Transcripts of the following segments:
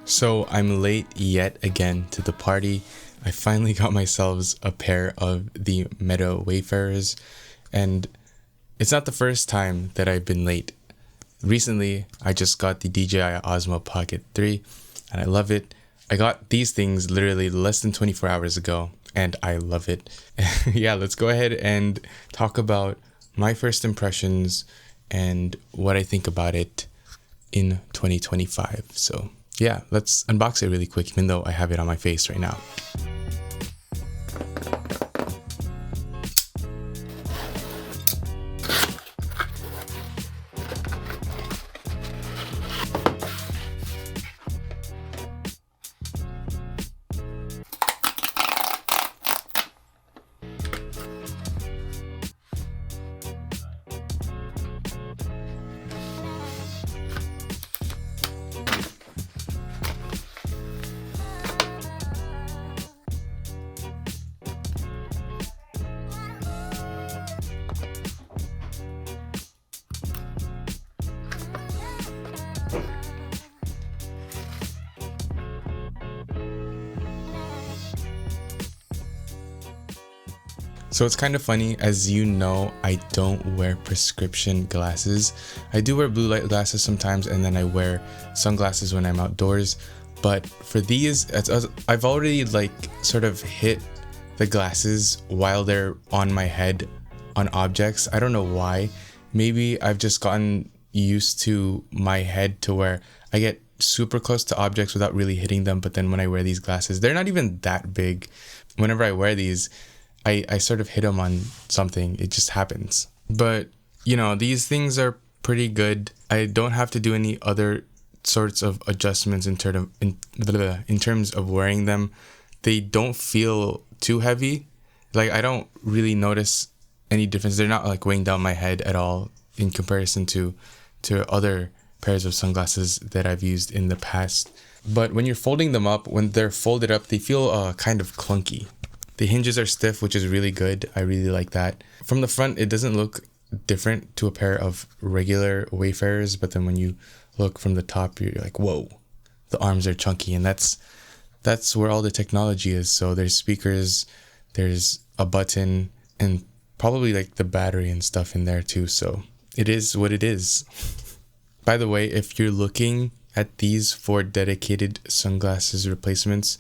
So I'm late yet again to the party. I finally got myself a pair of the Meta Wayfarers, and it's not the first time that I've been late. Recently, I just got the DJI Osmo Pocket 3, and I love it. I got these things literally less than 24 hours ago, and I love it. Yeah, let's go ahead and talk about my first impressions and what I think about it in 2025. So yeah, let's unbox it really quick, even though I have it on my face right now. So it's kind of funny, as you know, I don't wear prescription glasses. I do wear blue light glasses sometimes, and then I wear sunglasses when I'm outdoors. But for these, I've already sort of hit the glasses while they're on my head on objects. I don't know why. Maybe I've just gotten used to my head to where I get super close to objects without really hitting them. But then when I wear these glasses, they're not even that big. Whenever I wear these, I sort of hit them on something. It just happens. But, you know, these things are pretty good. I don't have to do any other sorts of adjustments in terms of wearing them. They don't feel too heavy. I don't really notice any difference. They're not weighing down my head at all in comparison to other pairs of sunglasses that I've used in the past. But when you're folding them up, when they're folded up, they feel kind of clunky. The hinges are stiff, which is really good. I really like that. From the front, it doesn't look different to a pair of regular Wayfarers, but then when you look from the top, you're like, whoa, the arms are chunky, and that's where all the technology is. So there's speakers, there's a button, and probably the battery and stuff in there too. So it is what it is. By the way, if you're looking at these for dedicated sunglasses replacements,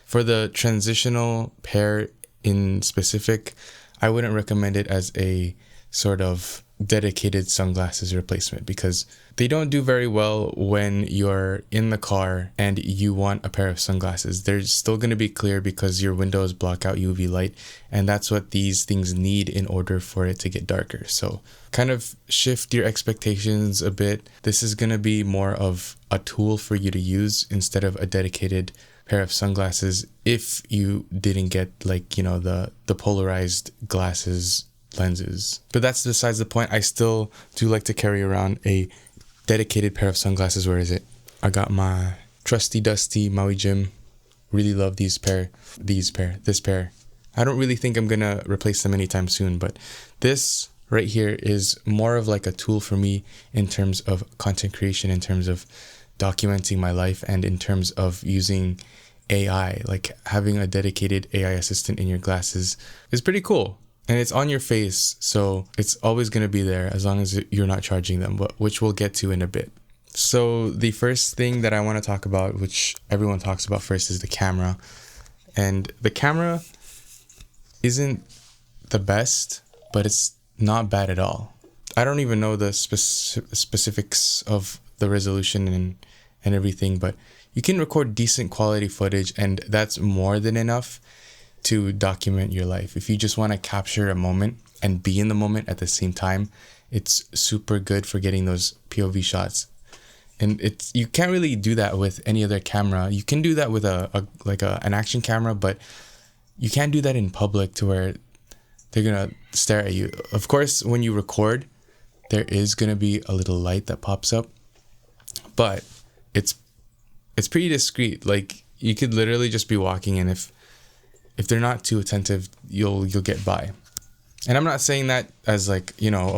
for the transitional pair in specific, I wouldn't recommend it as a sort of dedicated sunglasses replacement because they don't do very well when you're in the car and you want a pair of sunglasses. They're still going to be clear because your windows block out UV light, and that's what these things need in order for it to get darker. So kind of shift your expectations a bit. This is going to be more of a tool for you to use instead of a dedicated pair of sunglasses if you didn't get the polarized glasses lenses. But that's besides the point. I still do like to carry around a dedicated pair of sunglasses. Where is it? I got my trusty dusty Maui Jim. Really love this pair. I don't really think I'm gonna replace them anytime soon, but this right here is more of a tool for me in terms of content creation, in terms of documenting my life, and in terms of using AI. Having a dedicated AI assistant in your glasses is pretty cool, and it's on your face, so it's always going to be there as long as you're not charging them, which we'll get to in a bit. So the first thing that I want to talk about, which everyone talks about first, is the camera. And the camera isn't the best, but it's not bad at all. I don't even know the specifics of the resolution and everything, but you can record decent quality footage, and that's more than enough to document your life. If you just want to capture a moment and be in the moment at the same time, it's super good for getting those POV shots. And you can't really do that with any other camera. You can do that with an action camera, but you can't do that in public to where they're gonna stare at you. Of course, when you record, there is gonna be a little light that pops up, but it's pretty discreet. You could literally just be walking, and if they're not too attentive, you'll get by. And I'm not saying that as a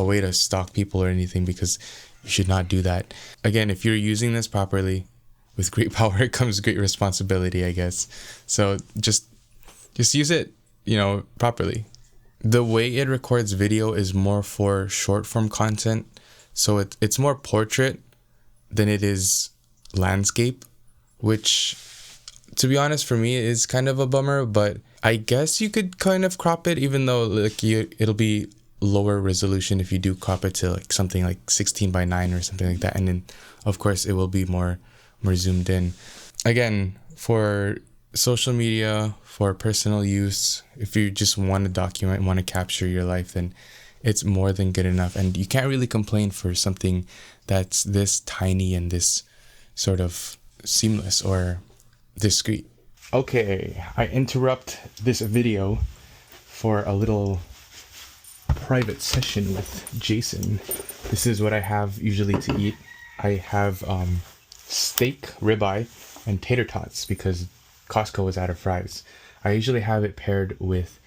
way to stalk people or anything, because you should not do that. Again, if you're using this properly, with great power comes great responsibility, I guess. So just use it, properly. The way it records video is more for short form content. So it's more portrait than it is landscape, which, to be honest, for me is kind of a bummer, but I guess you could kind of crop it, even though it'll be lower resolution if you do crop it to like something like 16 by 9 or something like that. And then of course it will be more zoomed in. Again, for social media, for personal use, if you just want to document, want to capture your life, then it's more than good enough. And you can't really complain for something that's this tiny and this sort of seamless or discreet. Okay, I interrupt this video for a little private session with Jason. This is what I have usually to eat. I have steak, ribeye, and tater tots because Costco was out of fries. I usually have it paired with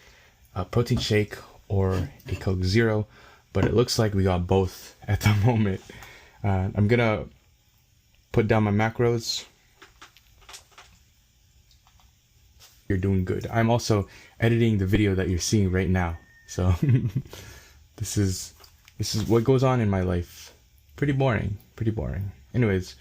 a protein shake or a Coke Zero, but it looks like we got both at the moment. I'm gonna put down my macros. You're doing good. I'm also editing the video that you're seeing right now. So this is what goes on in my life. Pretty boring. Anyways,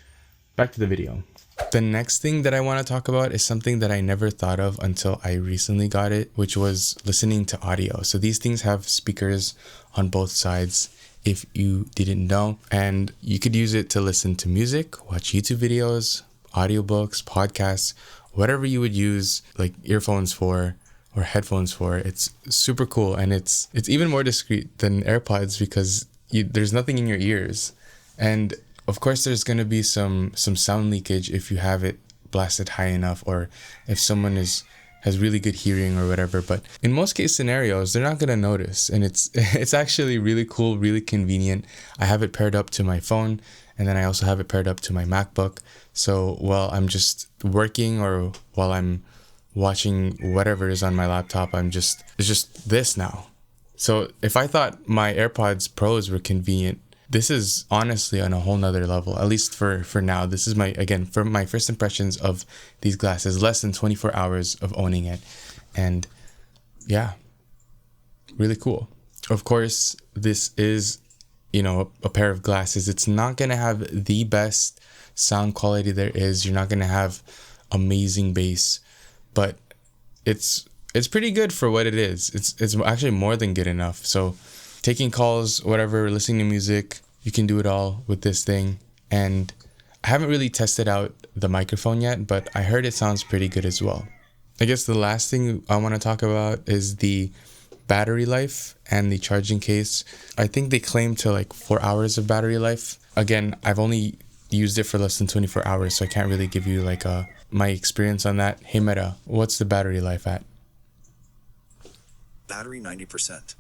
back to the video. The next thing that I want to talk about is something that I never thought of until I recently got it, which was listening to audio. So these things have speakers on both sides, if you didn't know, and you could use it to listen to music, watch YouTube videos, audiobooks, podcasts, whatever you would use like earphones for or headphones for. It's super cool, and it's even more discreet than AirPods because there's nothing in your ears. And of course there's going to be some sound leakage if you have it blasted high enough, or if someone has really good hearing or whatever. But in most case scenarios, they're not going to notice, and it's actually really cool, really convenient. I have it paired up to my phone, and then I also have it paired up to my MacBook. So while I'm just working or while I'm watching whatever is on my laptop, it's just this now. So if I thought my AirPods Pros were convenient, this is honestly on a whole nother level, at least for now. This is for my first impressions of these glasses, less than 24 hours of owning it. And yeah, really cool. Of course, this is, a pair of glasses. It's not going to have the best sound quality there is. You're not going to have amazing bass, but it's pretty good for what it is. It's actually more than good enough. So taking calls, whatever, listening to music, you can do it all with this thing. And I haven't really tested out the microphone yet, but I heard it sounds pretty good as well. I guess the last thing I want to talk about is the battery life and the charging case. I think they claim to like 4 hours of battery life. Again, I've only used it for less than 24 hours, so I can't really give you like my experience on that. Hey Meta, what's the battery life at? Battery 90%.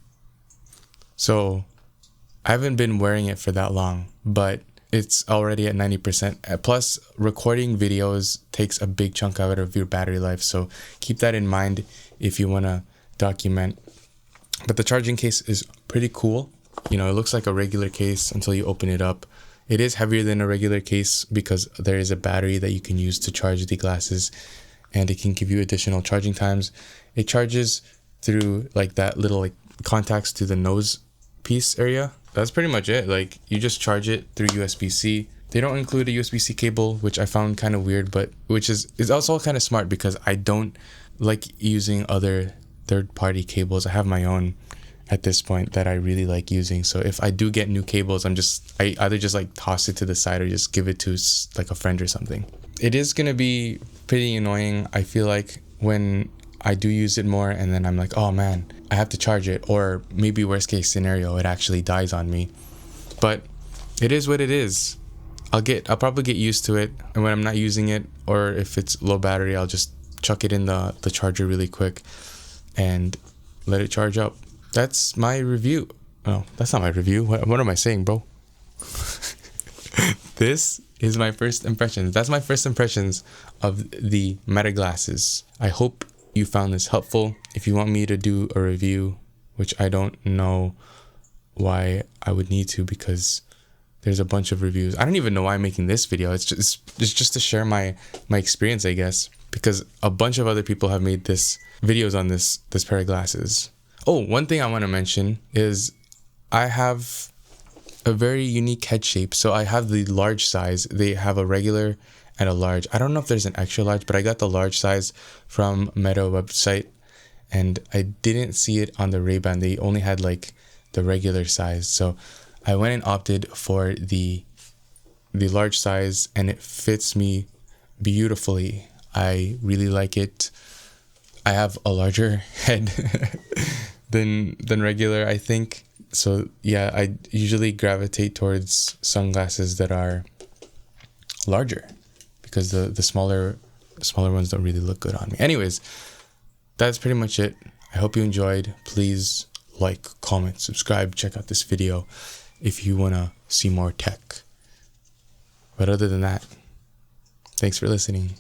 So I haven't been wearing it for that long, but it's already at 90%. Plus, recording videos takes a big chunk out of your battery life, so keep that in mind if you want to document. But the charging case is pretty cool. It looks like a regular case until you open it up. It is heavier than a regular case because there is a battery that you can use to charge the glasses, and it can give you additional charging times. It charges through like that little contacts to the nose piece area. That's pretty much it. Like, you just charge it through USB-C. They don't include a USB-C cable, which I found kind of weird, but which is also kind of smart because I don't like using other third-party cables. I have my own at this point that I really like using. So if I do get new cables, I either just like toss it to the side or just give it to like a friend or something. It is going to be pretty annoying, I feel like, when I do use it more and then I'm like, oh man, I have to charge it, or maybe worst case scenario, it actually dies on me. But it is what it is. I'll probably get used to it, and when I'm not using it, or if it's low battery, I'll just chuck it in the charger really quick and let it charge up. That's my review. Oh, that's not my review. What am I saying, bro? This is my first impressions. That's my first impressions of the Meta glasses. I hope you found this helpful. If you want me to do a review, which I don't know why I would need to, because there's a bunch of reviews. I don't even know why I'm making this video. It's just to share my experience, I guess, because a bunch of other people have made videos on this pair of glasses. Oh, one thing I want to mention is I have a very unique head shape. So I have the large size. They have a regular and a large. I don't know if there's an extra large, but I got the large size from Meta website, and I didn't see it on the Ray-Ban. They only had like the regular size. So I went and opted for the large size, and it fits me beautifully. I really like it. I have a larger head than regular, I think. So yeah, I usually gravitate towards sunglasses that are larger, because the smaller ones don't really look good on me. Anyways, that's pretty much it. I hope you enjoyed. Please like, comment, subscribe, check out this video if you want to see more tech. But other than that, thanks for listening.